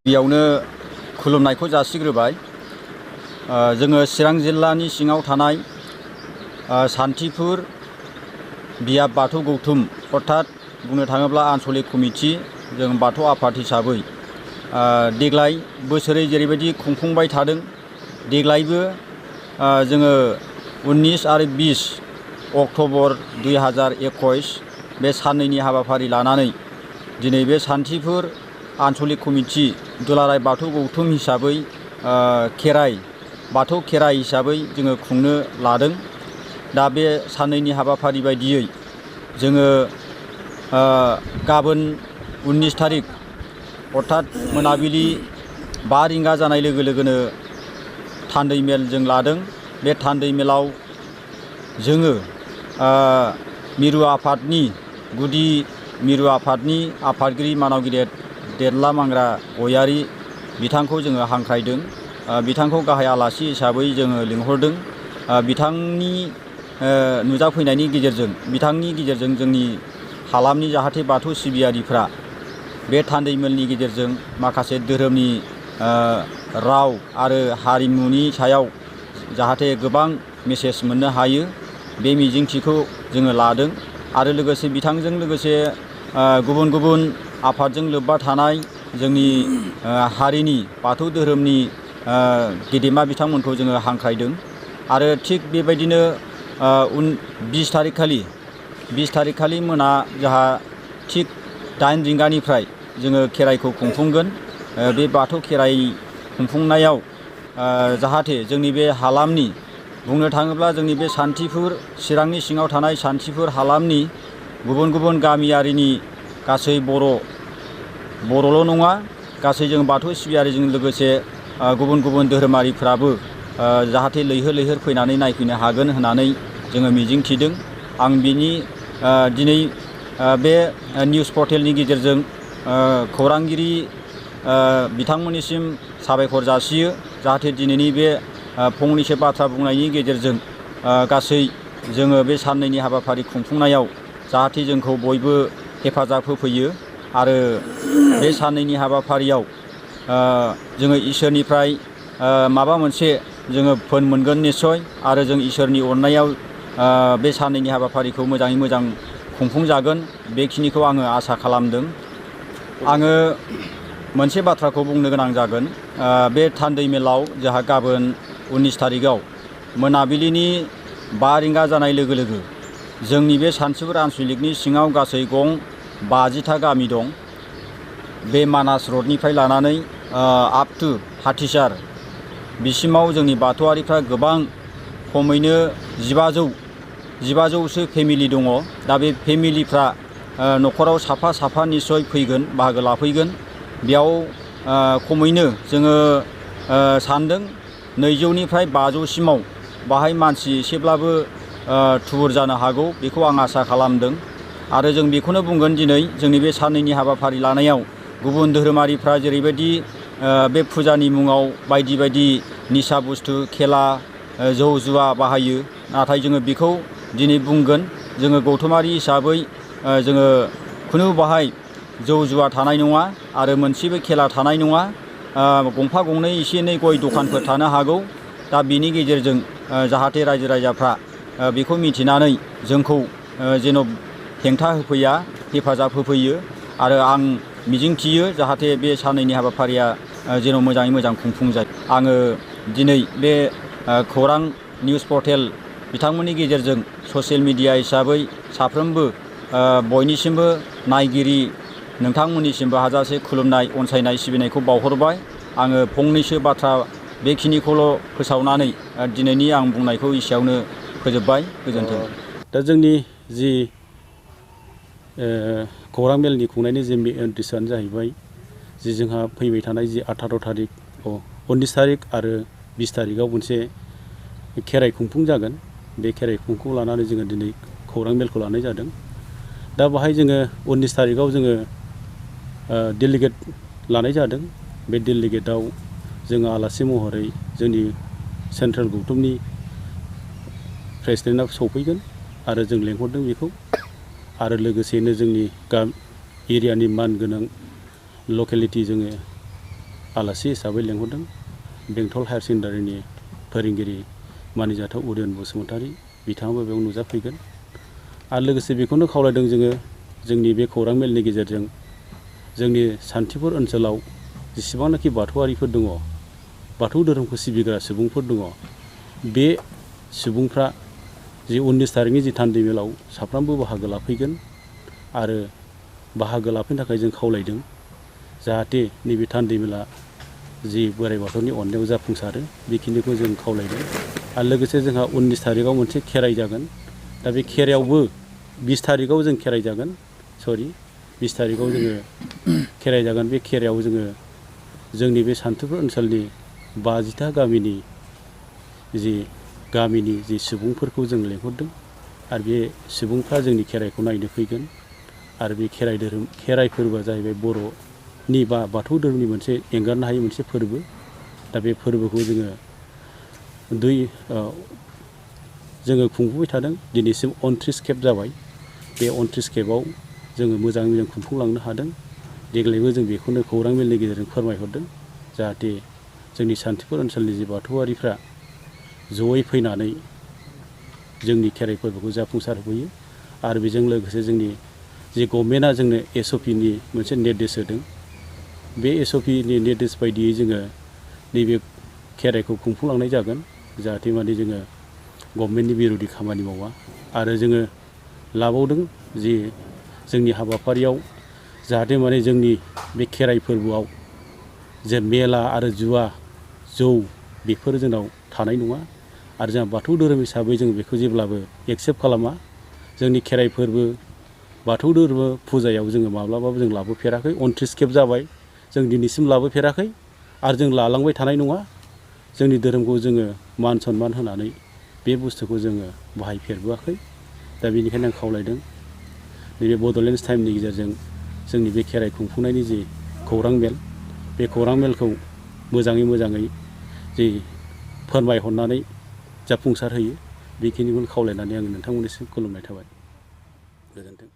बेयावनो खुलुमनायखौ जासिग्रोबाय। जोङो चिरां जिल्लानि सिङाव थानाय सान्थिपुर बियाब बाथौ गौथुम अर्थात बुंनो थाङोब्ला आन्चलिक कमिटि जों बाथौ आफाद हिसाबै देग्लाय बोसोरै जेरैबायदि खुंफुंबाय थादों, देग्लायबो जोङो 19 आरो 20 अक्ट'बर 2021 बे साननैनि हाबाफारि लानानै दिनै बे सान्थिपुर आन्चलिक कमिटि दुलाराय बाथौ गौथुम हिसाबै बाथौ खेराइ हिसाबै जोङो खुंनो लादों। दा बे साननैनि हाबाफारि बायदियै जोङो गाबोन 19 थारिख अर्थात मोनाबिलि 5 रिंगा जानाय लोगो लोगोनो थान्दै मेल जों लादों। बे थान्दै मेलाव जोङो मिरु आफादनि गुदि मिरु आफादनि आफादगिरि मानाव देरला मांग्रा गयारि बिथांखौ जोङो हांख्रायदों। बिथांखौ गाहाय आलासि हिसाबै जोङो लिंहरदों। बिथांनि नुजाफैनायनि गेजेरजों जोंनि हालामनि जाहाथे बाथौ सिबियारिफ्रा बे थान्दै मेलनि गेजेरजों माखासे धोरोमनि राव आरो हारिमुनि सायाव जाहाथे गोबां मेसेज मोननो हायो, बे मिजिंथिखौ जोङो लादों। आरो लोगोसे बिथांजों लोगोसे गुबुन गुबुन आफादजों लोब्बा थानाय जोंनि हारिनि बाथौ धोरोमनि गेदेमा बिथांमोनखौ जोङो हांख्रायदों। आरो थिग बेबायदिनो 20 तारिख खालि मोना जोंहा थिग 8 रिंगानिफ्राय जोङो खेराइखौ खुंफुंगोन। बे बाथौ खेराइ खुंफुंनायाव जाहाथे जोंनि बे हालामनि बुंनो थाङोब्ला जोंनि बे सान्थिपुर चिरांनि सिङाव थानाय सान्थिपुर हालामनि गुबुन गुबुन गामियारिनि गासै बर'ल' नङा, गासै जों बाथौ सिबियारिजों लोगोसे गुबुन गुबुन धोरोमारिफ्राबो जाहाथे लैहोर फैनानै नायफैनो हागोन होननानै जोङो मिजिंथिदों। आं बिनि दिनै बे निउस पर्टेलनि गेजेरजों खौरांगिरि बिथांमोननिसिम साबायखर जासियो। जाहाथे दिनैनि बे फंनैसो बाथ्रा बुंनायनि गेजेरजों गासै जोङो बे साननैनि हाबाफारि खुंफुंनायाव जाहाथे जोंखौ बयबो हेफाजाब होफैयो। आरो बे साननैनि हाबाफारियाव जोङो इसोरनिफ्राय माबा मोनसे जोङो फोन मोनगोन निस्सय। आरो जों इसोरनि अननायाव बे साननैनि हाबाफारिखौ मोजाङै मोजां खुंफुंजागोन, बेखिनिखौ आङो आसा खालामदों। आङो मोनसे बाथ्राखौ बुंनो गोनां जागोन। बे थान्दै मेलाव जोंहा गाबोन 19 तारिखआव मोनाबिलिनि 5 रिंगा जानाय लोगो लोगो जोंनि बे सान्थिपुर आन्चलिकनि सिङाव गासै गं 50टा गामि दं। बे मानास रडनिफ्राय लानानै आप टु हाथिसार बिसिमाव जोंनि बाथौआरिफ्रा गोबां खमैनो 1500सो फेमिलि दङ। दा बे फेमिलिफ्रा न'खराव साफा निस्सय फैगोन, बाहागो लाफैगोन। बेयाव खमैनो जोङो सान्दों 200निफ्राय 500सिमाव बाहाय मानसि एसेब्लाबो थुबुर जानो हागौ, बेखौ आं आसा खालामदों। आरो जों बेखौनो बुंगोन दिनै जोंनि बे साननैनि हाबाफारि लानायाव गुबुन धोरोमारिफ्रा जेरैबायदि बे फुजानि मुङाव बायदि निसा बुस्थु खेला जौ जुवा बाहायो, नाथाय जोङो बेखौ दिनै बुंगोन। जोङो गौथुमारि हिसाबै जोङो खुनु बाहाय जौ जुवा थानाय नङा आरो मोनसेबो खेला थानाय नङा। गंफा गंनै एसे एनै गय दखानफोर थानो हागौ। दा बेनि गेजेरजों जाहाथे रायजो राजाफ्रा बेखौ मिथिनानै जोंखौ जेन' हेंथा होफैया, हेफाजाब होफैयो। आरो आं मिजिंथियो जाहाथे बे साननैनि हाबाफारिया जेन' मोजाङै मोजां खुंफुंजायो। आङो दिनै बे खौरां निउस पर्टेल बिथांमोननि गेजेरजों ससियेल मिडिया हिसाबै साफ्रोमबो बयनिसिमबो नायगिरि नोंथांमोननिसिमबो हाजासे खुलुमनाय, अनसायनाय, सिबिनायखौ बावहरबाय। आङो फंनैसो बाथ्रा बेखिनिखौल' फोसावनानै दिनैनि आं बुंनायखौ एसेयावनो फोजोबबाय। गोजोन्थों। दा जोंनि जि खौरां मेलनि खुंनायनि जि उद्देश्यआनो जाहैबाय जि जोंहा फैबाय थानाय जि 18 तारिख 19 तारिख आरो 20 तारिखआव मोनसे खेराइ खुंफुं जागोन। बे खेराइ खुंफुंखौ लानानै जोङो दिनै खौरां मेलखौ लानाय जादों। दा बाहाय जोङो 19 तारिखआव जोङो डेलिगेट लानाय जादों। बे डेलिगेटआव जोङो आलासि महरै जोंनि सेन्ट्रेल गौथुमनि प्रेसिडेन्टआ सौफैगोन आरो जों लेंहरदों बेखौ। आरो लोगोसेनो जोंनि एरियानि मानगोनां लकेलिटि जोङो आलासि हिसाबै लेंहरदों बेंटल हायार सेकेन्डारिनि फोरोंगिरि मानिजाथाव उदयन बसुमतारी बिथाङाबो बेयाव नुजाफैगोन आरो लोगोसे बेखौनो खावलायदों जोङो जोंनि बे खौरां मेलनि गेजेरजों जोंनि सान्थिफुर ओनसोलाव जेसेबांनाखि बाथौआरिफोर दङ बाथौ धोरोमखौ सिबिग्रा सुबुंफोर दङ बे सुबुंफ्रा जि 19 तारिखनि जि थान्दै मेलाव साफ्रोमबो बाहागो लाफैगोन आरो बाहागो लाफैनो थाखाय जों खावलायदों जाहाथे नैबे थान्दै मेला जि बोराइ बाथौनि अननायाव जाफुंसारो बेखिनिखौ जों खावलायदों आरो लोगोसे जोंहा 19 तारिखआव मोनसे खेराइ जागोन दा बे खेराइयावबो 20 तारिखआव जों खेराइ जागोन 20 तारिखआव जोङो खेराइ जागोन बे खेराइयाव जोङो जोंनि बे सान्थिफुर ओनसोलनि 50टा गामिनि जि सुबुंफोरखौ जों लेंहरदों आरो बे सुबुंफ्रा जोंनि खेराइखौ नायनो फैगोन आरो बे खेराइ फोरबोआ जाहैबाय बर'नि बा बाथौ धोरोमनि मोनसे एंगारनो हायै मोनसे फोरबो दा बे फोरबोखौ जोङो खुंफुबाय थादों दिनैसिम 29 खेब जाबाय बे 29 खेबाव जोङो मोजाङै मोजां खुंफुंलांनो हादों देग्लायबो जों बेखौनो खौरां मेलनि गेजेरजों फोरमायहरदों जाहाथे जोंनि सान्थिफुर ओनसोलनि जि बाथौआरिफ्रा जयै फैनानै जोंनि खेराइ फोरबोखौ जाफुंसार होयो आरो बेजों लोगोसे जोंनि जि गभर्नमेन्टआ जोंनो SOPनि मोनसे निर्देश होदों बे SOPनि निर्देश बायदियै जोङो नैबे खेराइखौ खुंफुंलांनाय जागोन जाहाथे माने जोङो गभर्नमेन्टनि बिर'धि खामानि मावा आरो जोङो लाबावदों जि जोंनि हाबाफारियाव जाहाथे माने जोंनि बे खेराइ फोरबोआव जे मेला आरो जुवा जौ बेफोर जोंनाव थानाय नङा आरो जोंहा बाथौ धोरोम हिसाबै जों बेखौ जेब्लाबो एक्सेप्ट खालामा जोंनि खेराइ फोरबो बाथौ धोरोम फुजायाव जोङो माब्लाबाबो जों लाबोफेराखै 29 खेब जाबाय जों दिनैसिम लाबोफेराखै आरो जों लालांबाय थानाय नङा जोंनि धोरोमखौ जोङो मान सनमान होनानै बे बुस्थुखौ जोङो बाहायफेरबोआखै दा बेनिखायनो आं खावलायदों नैबे बड'लेण्ड टाइमनि गेजेरजों जोंनि बे खेराइ खुंफुंनायनि जि खौरां मेल बे खौरां मेलखौ मोजाङै जि फोरमायहरनानै जाफुंसार होयो बेखिनिखौनो खावलायनानै आङो नोंथांमोननिसिम खुलुमनाय थाबाय गोजोन्थों।